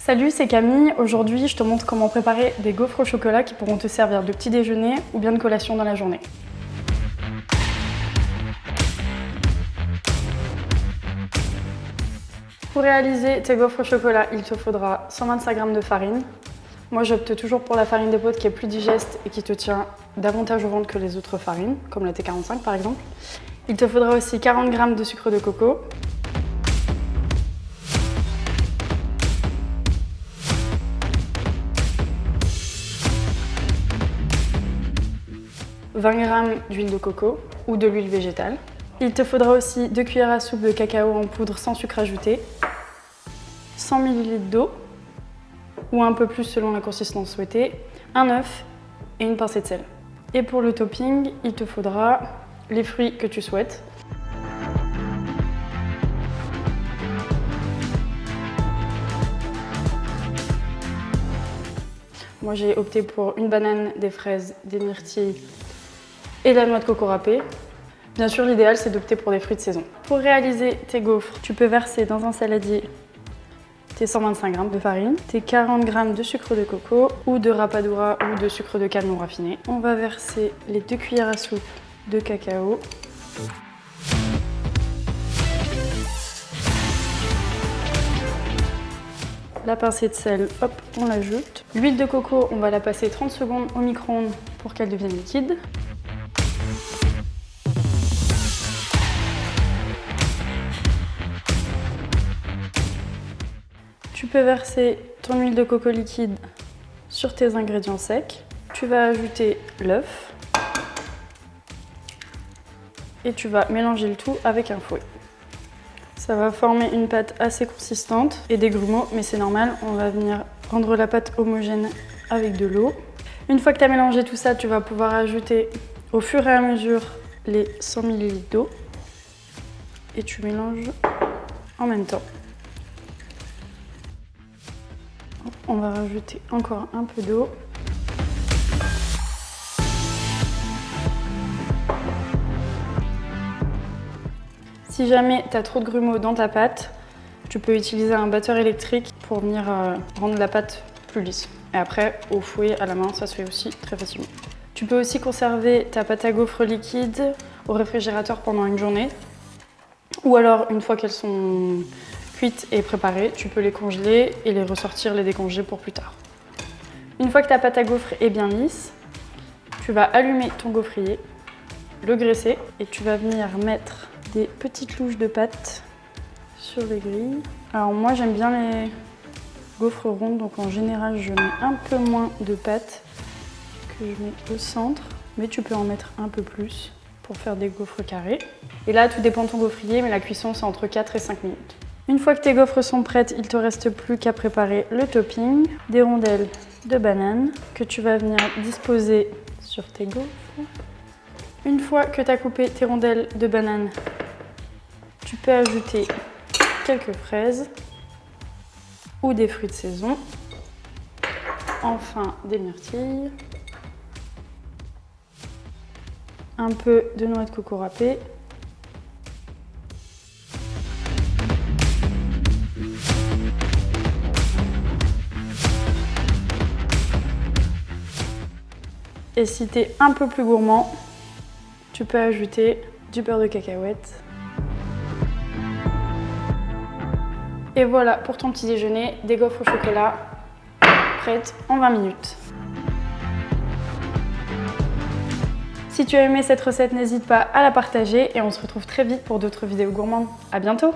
Salut, c'est Camille. Aujourd'hui, je te montre comment préparer des gaufres au chocolat qui pourront te servir de petit déjeuner ou bien de collation dans la journée. Pour réaliser tes gaufres au chocolat, il te faudra 125 g de farine. Moi, j'opte toujours pour la farine d'épeautre qui est plus digeste et qui te tient davantage au ventre que les autres farines, comme la T45 par exemple. Il te faudra aussi 40 g de sucre de coco, 20 g d'huile de coco ou de l'huile végétale. Il te faudra aussi 2 cuillères à soupe de cacao en poudre sans sucre ajouté, 100 ml d'eau ou un peu plus selon la consistance souhaitée, un œuf et une pincée de sel. Et pour le topping, il te faudra les fruits que tu souhaites. Moi, j'ai opté pour une banane, des fraises, des myrtilles et la noix de coco râpée. Bien sûr, l'idéal, c'est d'opter pour des fruits de saison. Pour réaliser tes gaufres, tu peux verser dans un saladier tes 125 g de farine, tes 40 g de sucre de coco ou de rapadura ou de sucre de canne non raffiné. On va verser les 2 cuillères à soupe de cacao. La pincée de sel, hop, on l'ajoute. L'huile de coco, on va la passer 30 secondes au micro-ondes pour qu'elle devienne liquide. Tu peux verser ton huile de coco liquide sur tes ingrédients secs. Tu vas ajouter l'œuf et tu vas mélanger le tout avec un fouet. Ça va former une pâte assez consistante et des grumeaux, mais c'est normal, on va venir rendre la pâte homogène avec de l'eau. Une fois que tu as mélangé tout ça, tu vas pouvoir ajouter au fur et à mesure les 100 ml d'eau et tu mélanges en même temps. On va rajouter encore un peu d'eau. Si jamais tu as trop de grumeaux dans ta pâte, tu peux utiliser un batteur électrique pour venir rendre la pâte plus lisse. Et après, au fouet, à la main, ça se fait aussi très facilement. Tu peux aussi conserver ta pâte à gaufres liquide au réfrigérateur pendant une journée. Ou alors, une fois qu'elles sont cuites et préparées, tu peux les congeler et les ressortir, les décongeler pour plus tard. Une fois que ta pâte à gaufres est bien lisse, tu vas allumer ton gaufrier, le graisser et tu vas venir mettre des petites louches de pâte sur les grilles. Alors moi j'aime bien les gaufres rondes, donc en général je mets un peu moins de pâte que je mets au centre, mais tu peux en mettre un peu plus pour faire des gaufres carrés. Et là tout dépend de ton gaufrier, mais la cuisson c'est entre 4 et 5 minutes. Une fois que tes gaufres sont prêtes, il ne te reste plus qu'à préparer le topping, des rondelles de banane que tu vas venir disposer sur tes gaufres. Une fois que tu as coupé tes rondelles de banane, tu peux ajouter quelques fraises ou des fruits de saison, enfin des myrtilles, un peu de noix de coco râpée, et si tu es un peu plus gourmand, tu peux ajouter du beurre de cacahuète. Et voilà pour ton petit déjeuner, des gaufres au chocolat prêtes en 20 minutes. Si tu as aimé cette recette, n'hésite pas à la partager et on se retrouve très vite pour d'autres vidéos gourmandes. À bientôt!